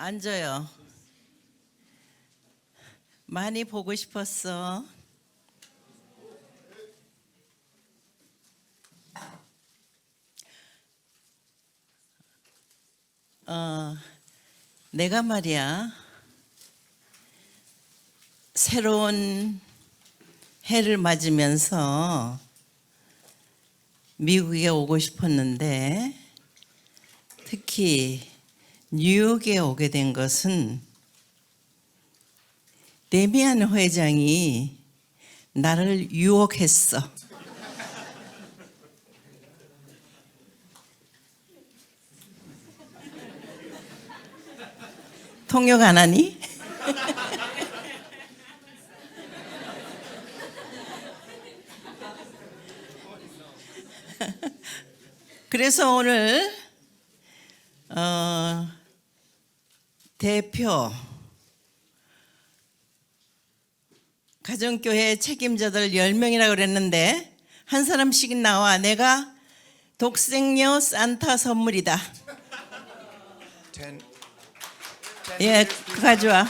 앉아요. 많이 보고 싶었어. 내가 말이야, 새로운 해를 맞으면서 미국에 오고 싶었는데, 특히 뉴욕에 오게 된 것은 데미안 회장이 나를 유혹했어. 통역 안 하니? 그래서 오늘 대표 가정교회 책임자들 10명이라고 그랬는데 한 사람씩 나와. 내가 독생녀 산타 선물이다. 예, 가져와.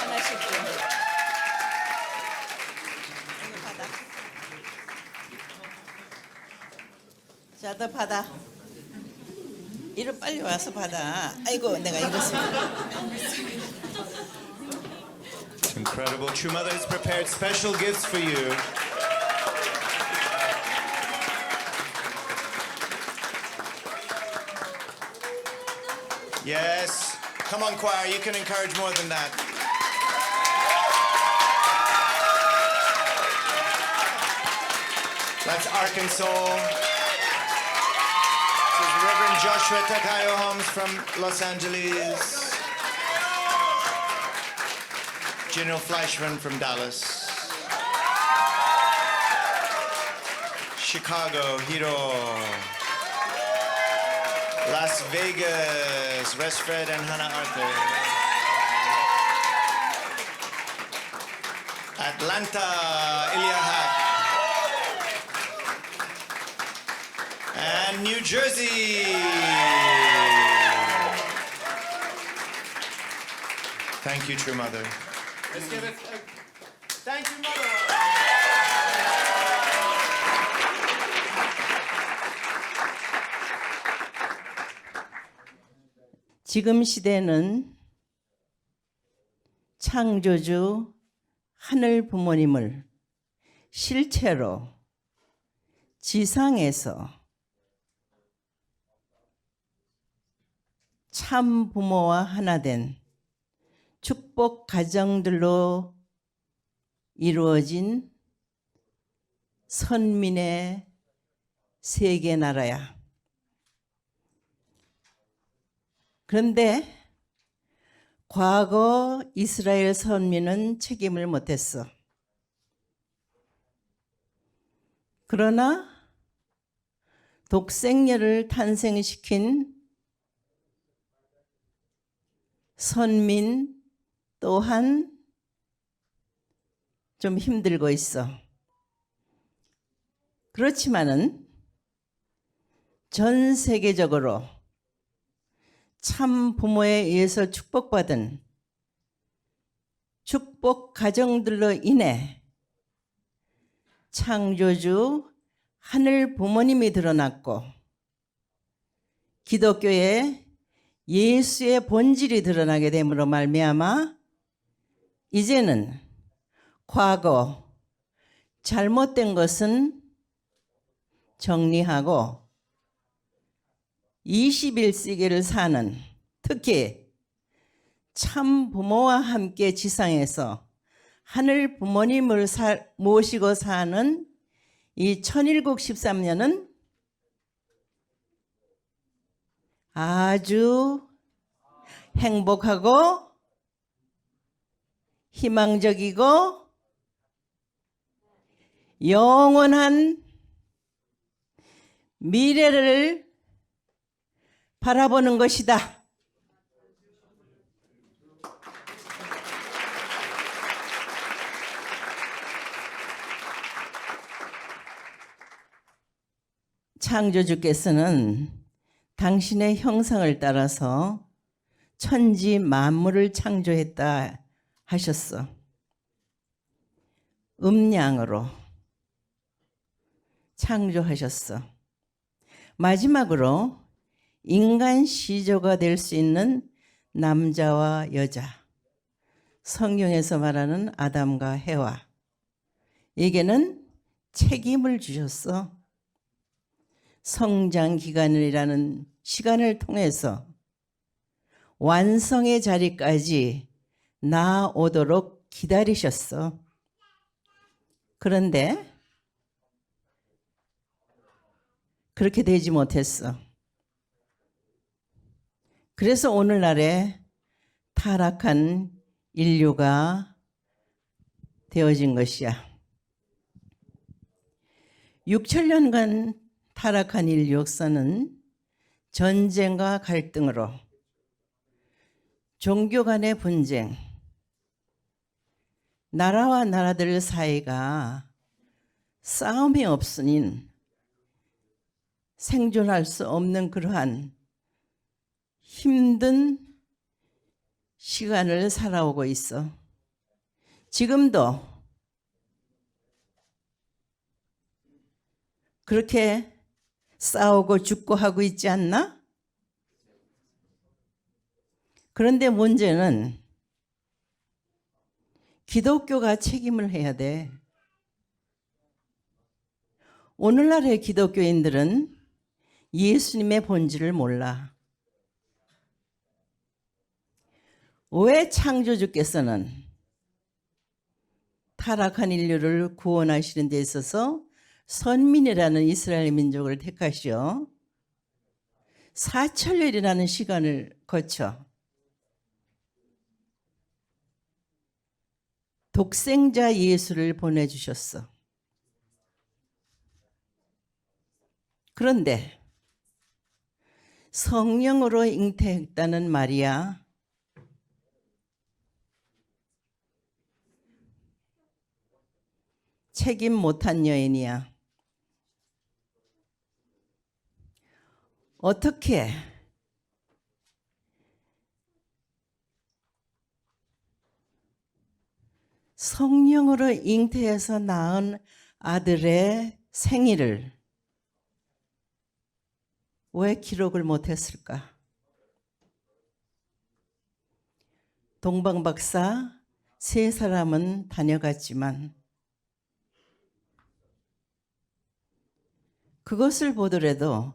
하나씩 줘. 이거 받아. 자, 너 받아. 이리 빨리 와서 받아. 아이고, 내가 이랬어. It's incredible. True Mother has prepared special gifts for you. Yes. Come on, choir. You can encourage more than that. That's Arkansas. This is Reverend Joshua Takayo Holmes from Los Angeles. General Fleischman from Dallas. Chicago, Hiro. Las Vegas, Wes Fred and Hannah Arthur. Atlanta, Ilya Hack. And New Jersey. Thank you, True Mother. Let's give it thank you, Mother. 지금 시대는 창조주 하늘 부모님을 실체로 지상에서 참 부모와 하나 된 축복 가정들로 이루어진 선민의 세계 나라야. 그런데 과거 이스라엘 선민은 책임을 못했어. 그러나 독생녀를 탄생시킨 선민 또한 좀 힘들고 있어. 그렇지만은 전 세계적으로 참 부모에 의해서 축복받은 축복 가정들로 인해 창조주 하늘 부모님이 드러났고 기독교의 예수의 본질이 드러나게 됨으로 말미암아 이제는 과거 잘못된 것은 정리하고 21세기를 사는, 특히 참 부모와 함께 지상에서 하늘 부모님을 모시고 사는 이 1713년은 아주 행복하고 희망적이고 영원한 미래를 바라보는 것이다. 창조주께서는 당신의 형상을 따라서 천지 만물을 창조했다 하셨어. 음양으로 창조하셨어. 마지막으로 인간 시조가 될 수 있는 남자와 여자, 성경에서 말하는 아담과 해와, 에게는 책임을 주셨어. 성장 기간이라는 시간을 통해서 완성의 자리까지 나아오도록 기다리셨어. 그런데 그렇게 되지 못했어. 그래서 오늘날에 타락한 인류가 되어진 것이야. 6천년간 타락한 인류 역사는 전쟁과 갈등으로, 종교 간의 분쟁, 나라와 나라들 사이가 싸움이 없으니 생존할 수 없는 그러한 힘든 시간을 살아오고 있어. 지금도 그렇게 싸우고 죽고 하고 있지 않나? 그런데 문제는 기독교가 책임을 해야 돼. 오늘날의 기독교인들은 예수님의 본질을 몰라. 왜 창조주께서는 타락한 인류를 구원하시는 데 있어서 선민이라는 이스라엘 민족을 택하시어 4천년이라는 시간을 거쳐 독생자 예수를 보내주셨어. 그런데 성령으로 잉태했다는 말이야. 책임 못한 여인이야. 어떻게 성령으로 잉태해서 낳은 아들의 생일을 왜 기록을 못했을까? 동방박사 3사람은 다녀갔지만 그것을 보더라도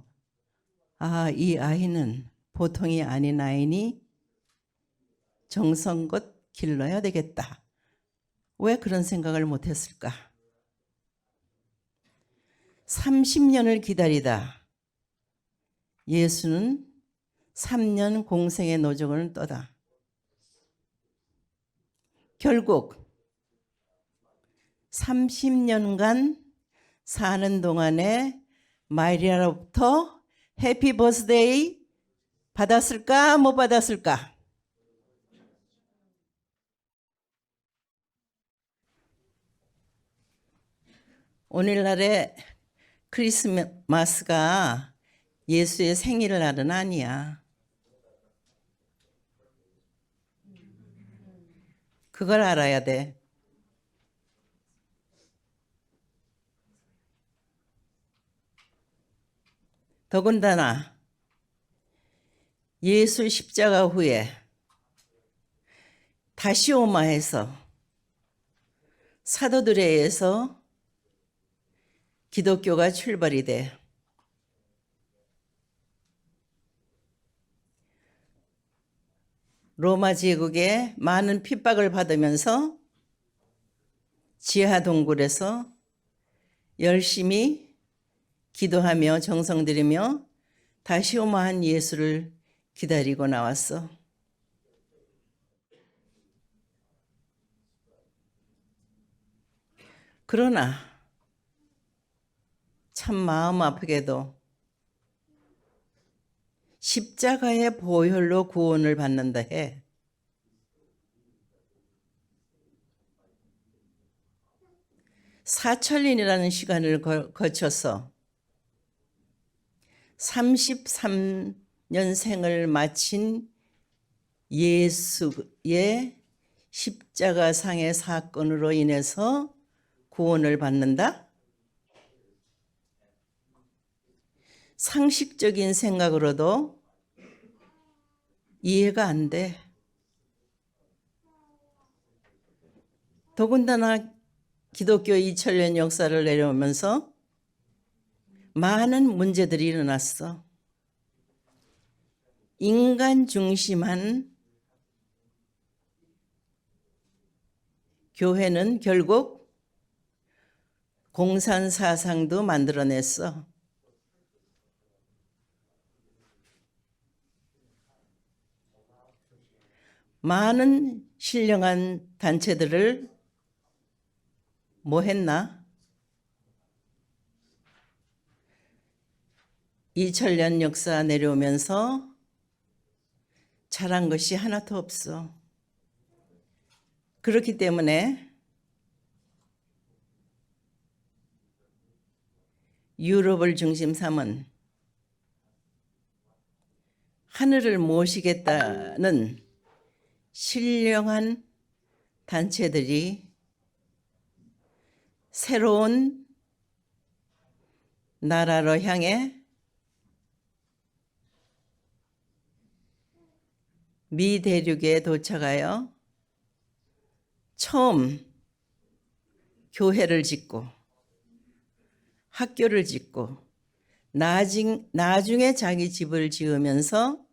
이 아이는 보통이 아닌 아이니 정성껏 길러야 되겠다. 왜 그런 생각을 못했을까? 30년을 기다리다 예수는 3년 공생의 노정을 떠다. 결국 30년간 사는 동안에 마리아로부터 해피 버스데이 받았을까? 못 받았을까? 오늘날의 크리스마스가 예수의 생일날은 아니야. 그걸 알아야 돼. 더군다나 예수 십자가 후에 다시 오마해서 사도들에 의해서 기독교가 출발이 돼. 로마 제국에 많은 핍박을 받으면서 지하 동굴에서 열심히 기도하며 정성 들이며 다시 오마한 예수를 기다리고 나왔어. 그러나 참 마음 아프게도 십자가의 보혈로 구원을 받는다 해. 사천년이라는 시간을 거쳐서 33년생을 마친 예수의 십자가상의 사건으로 인해서 구원을 받는다? 상식적인 생각으로도 이해가 안 돼. 더군다나 기독교 2000년 역사를 내려오면서 많은 문제들이 일어났어. 인간 중심한 교회는 결국 공산 사상도 만들어냈어. 많은 신령한 단체들을 뭐 했나? 2000년 역사 내려오면서 잘한 것이 하나도 없어. 그렇기 때문에 유럽을 중심 삼은 하늘을 모시겠다는 신령한 단체들이 새로운 나라로 향해 미 대륙에 도착하여 처음 교회를 짓고 학교를 짓고 나중에 자기 집을 지으면서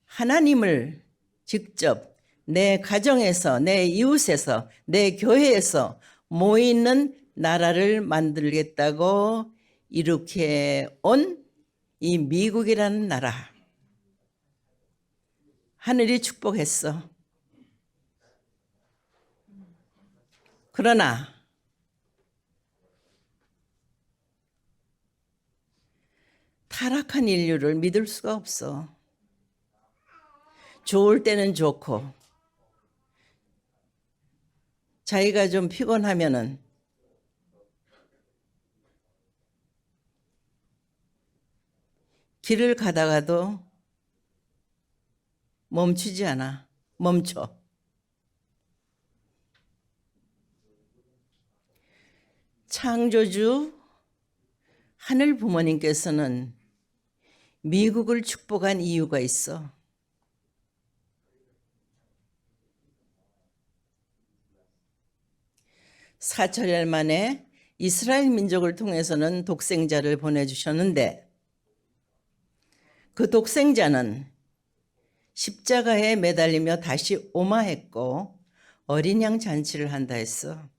하나님을 직접 내 가정에서, 내 이웃에서, 내 교회에서 모이는 나라를 만들겠다고 이렇게 온 이 미국이라는 나라. 하늘이 축복했어. 그러나 타락한 인류를 믿을 수가 없어. 좋을 때는 좋고 자기가 좀 피곤하면은 길을 가다가도 멈추지 않아. 멈춰. 창조주 하늘 부모님께서는 미국을 축복한 이유가 있어. 사천년 만에 이스라엘 민족을 통해서는 독생자를 보내주셨는데 그 독생자는 십자가에 매달리며 다시 오마했고 어린 양 잔치를 한다 했어.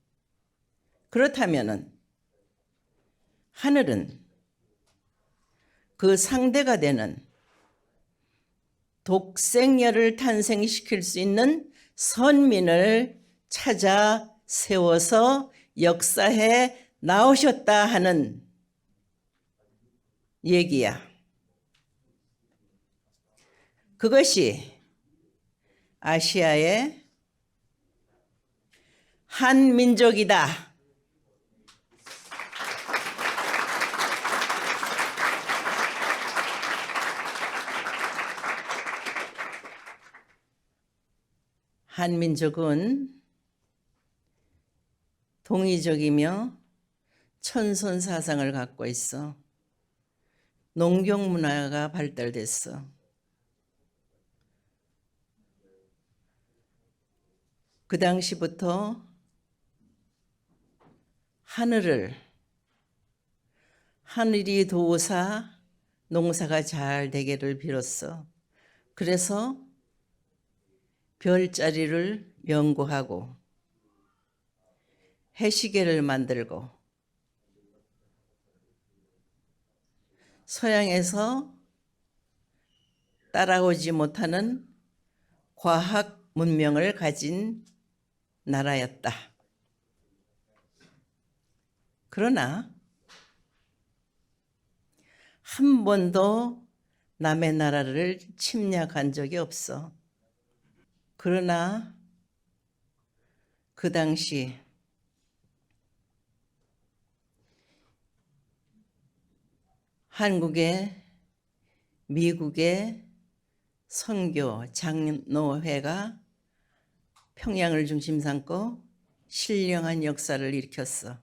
그렇다면은 하늘은 그 상대가 되는 독생녀를 탄생시킬 수 있는 선민을 찾아 세워서 역사해 나오셨다 하는 얘기야. 그것이 아시아의 한민족이다. 한민족은 동이족이며 천손 사상을 갖고 있어. 농경 문화가 발달됐어. 그 당시부터 하늘이 도우사 농사가 잘 되기를 빌었어. 그래서 별자리를 연구하고 해시계를 만들고 서양에서 따라오지 못하는 과학 문명을 가진 나라였다. 그러나 한 번도 남의 나라를 침략한 적이 없어. 그러나 그 당시 한국의 미국의 선교 장로회가 평양을 중심 삼고 신령한 역사를 일으켰어.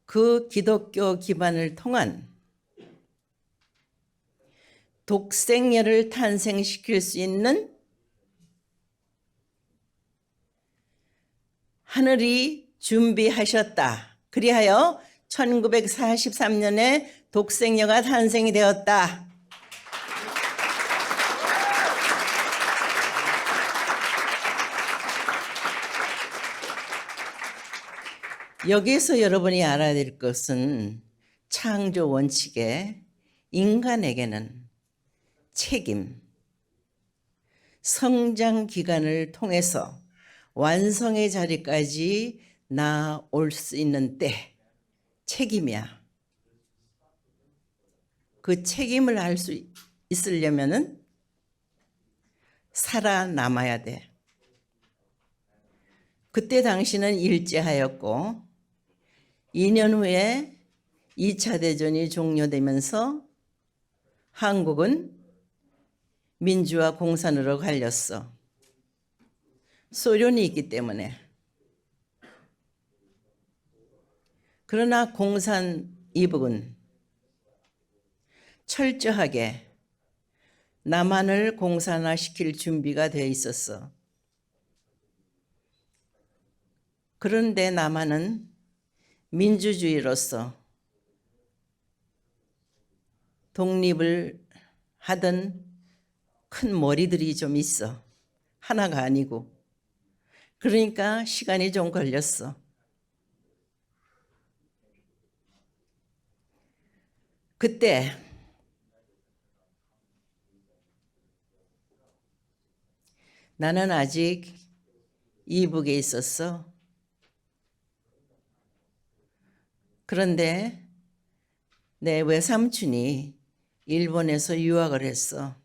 그 기독교 기반을 통한 독생녀를 탄생시킬 수 있는 하늘이 준비하셨다. 그리하여 1943년에 독생녀가 탄생이 되었다. 여기서 여러분이 알아야 될 것은 창조 원칙에 인간에게는 책임, 성장 기간을 통해서 완성의 자리까지 나올 수 있는 때 책임이야. 그 책임을 알 수 있으려면은 살아남아야 돼. 그때 당시는 일제하였고 2년 후에 2차 대전이 종료되면서 한국은 민주화 공산으로 갈렸어. 소련이 있기 때문에. 그러나 공산 이북은 철저하게 남한을 공산화시킬 준비가 되어 있었어. 그런데 남한은 민주주의로서 독립을 하던 큰 머리들이 좀 있어. 하나가 아니고. 그러니까 시간이 좀 걸렸어. 그때 나는 아직 이북에 있었어. 그런데 내 외삼촌이 일본에서 유학을 했어.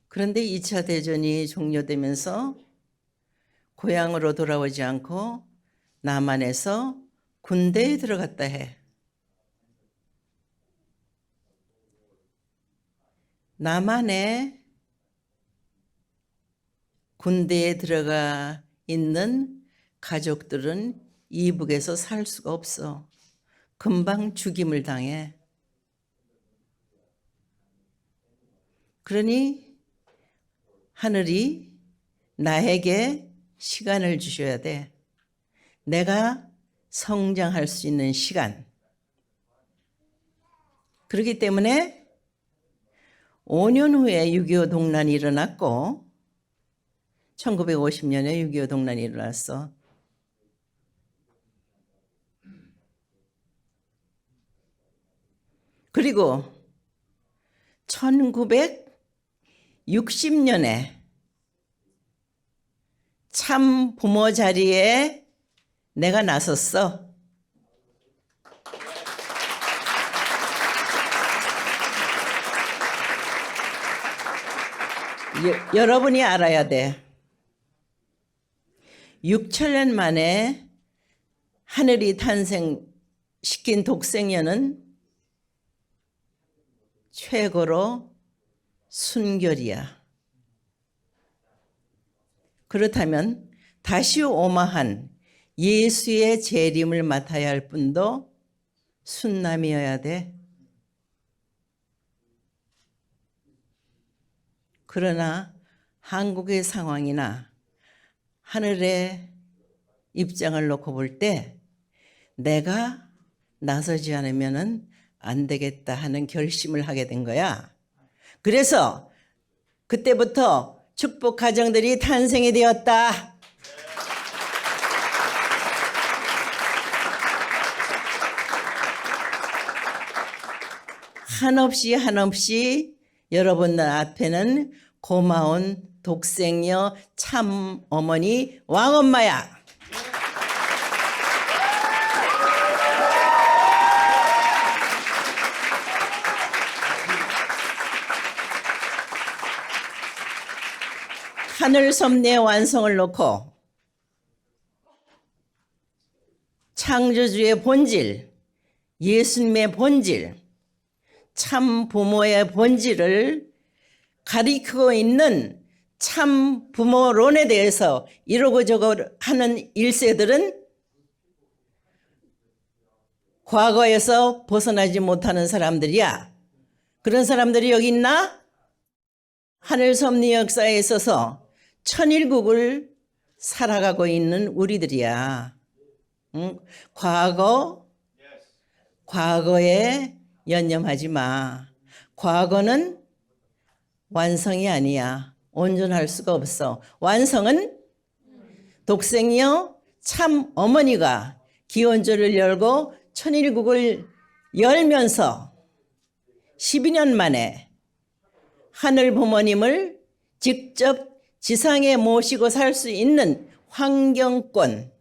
그런데 2차 대전이 종료되면서 고향으로 돌아오지 않고 남한에서 군대에 들어갔다 해. 남한에 군대에 들어가 있는 가족들은 이북에서 살 수가 없어. 금방 죽임을 당해. 그러니 하늘이 나에게 시간을 주셔야 돼. 내가 성장할 수 있는 시간. 그렇기 때문에 5년 후에 6.25 동란이 일어났고 1950년에 6.25 동란이 일어났어. 그리고 1960년에 참 부모 자리에 내가 나섰어. 여러분이 알아야 돼. 6천년 만에 하늘이 탄생시킨 독생녀는 최고로 순결이야. 그렇다면 다시 오마한 예수의 재림을 맡아야 할 분도 순남이어야 돼. 그러나 한국의 상황이나 하늘의 입장을 놓고 볼 때 내가 나서지 않으면 안 되겠다 하는 결심을 하게 된 거야. 그래서 그때부터 축복 가정들이 탄생이 되었다. 한없이 여러분들 앞에는 고마운 독생녀 참 어머니 왕엄마야. 하늘 섭리의 완성을 놓고 창조주의 본질, 예수님의 본질, 참 부모의 본질을 가리키고 있는 참 부모론에 대해서 이러고 저거 하는 1세들은 과거에서 벗어나지 못하는 사람들이야. 그런 사람들이 여기 있나? 하늘 섭리 역사에 있어서 천일국을 살아가고 있는 우리들이야. 응? 과거에 연념하지 마. 과거는 완성이 아니야. 온전할 수가 없어. 완성은 독생녀 참 어머니가 기원절을 열고 천일국을 열면서 12년 만에 하늘 부모님을 직접 지상에 모시고 살 수 있는 환경권,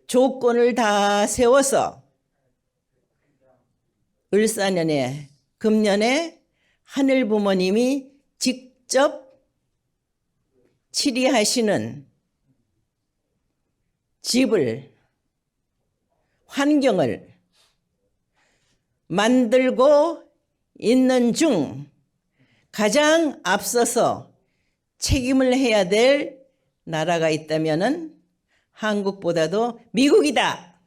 조건을 다 세워서 을사년에 금년에 하늘 부모님이 직접 치리하시는 집을, 환경을 만들고 있는 중 가장 앞서서 책임을 해야 될 나라가 있다면은 한국보다도 미국이다.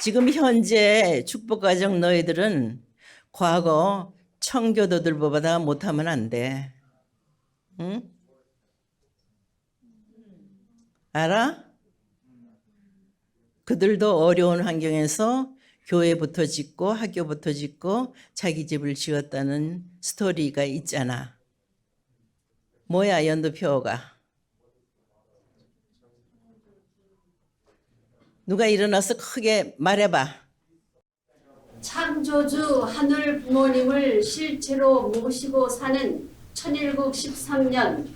지금 현재 축복가정 너희들은 과거 청교도들보다 못하면 안 돼. 응? 알아? 그들도 어려운 환경에서 교회부터 짓고 학교부터 짓고 자기 집을 지었다는 스토리가 있잖아. 뭐야 연두표가? 누가 일어나서 크게 말해봐. 창조주 하늘 부모님을 실제로 모시고 사는 천일국 13년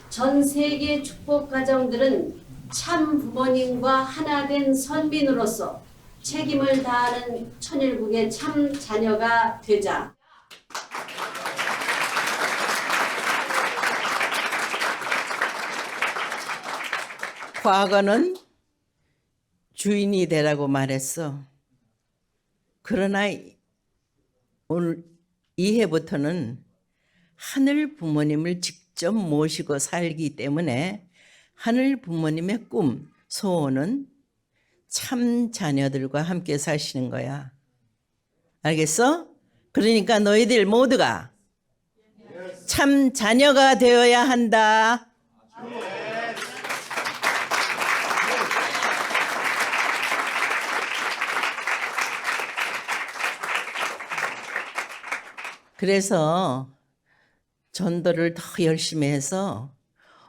전 세계 축복 가정들은 참 부모님과 하나 된 선민으로서 책임을 다하는 천일국의 참 자녀가 되자. 과거는 주인이 되라고 말했어. 그러나 오늘 이해부터는 하늘 부모님을 직접 모시고 살기 때문에 하늘 부모님의 꿈, 소원은 참 자녀들과 함께 사시는 거야. 알겠어? 그러니까 너희들 모두가 참 자녀가 되어야 한다. 그래서 전도를 더 열심히 해서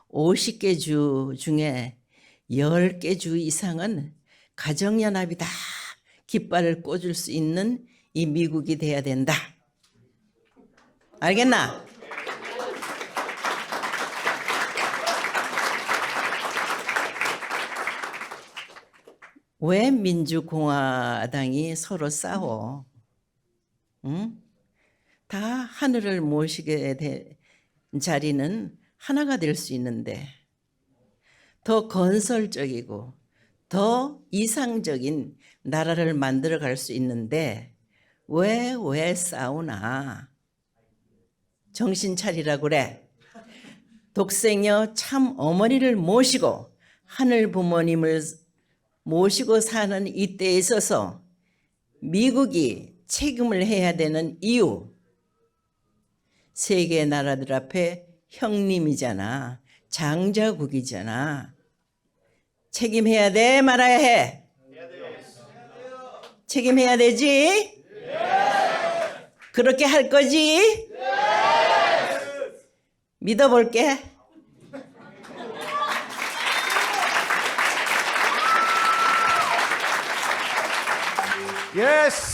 50개 주 중에 10개 주 이상은 가정연합이 다 깃발을 꽂을 수 있는 이 미국이 돼야 된다. 알겠나? 왜 민주공화당이 서로 싸워? 응? 다 하늘을 모시게 된 자리는 하나가 될 수 있는데 더 건설적이고 더 이상적인 나라를 만들어 갈 수 있는데 왜 싸우나? 정신 차리라 그래. 독생녀 참 어머니를 모시고 하늘 부모님을 모시고 사는 이때에 있어서 미국이 책임을 해야 되는 이유, 세계 나라들 앞에 형님이잖아. 장자국이잖아. 책임해야 돼, 말아야 해? 책임해야 되지? 그렇게 할 거지? 믿어볼게. Yes.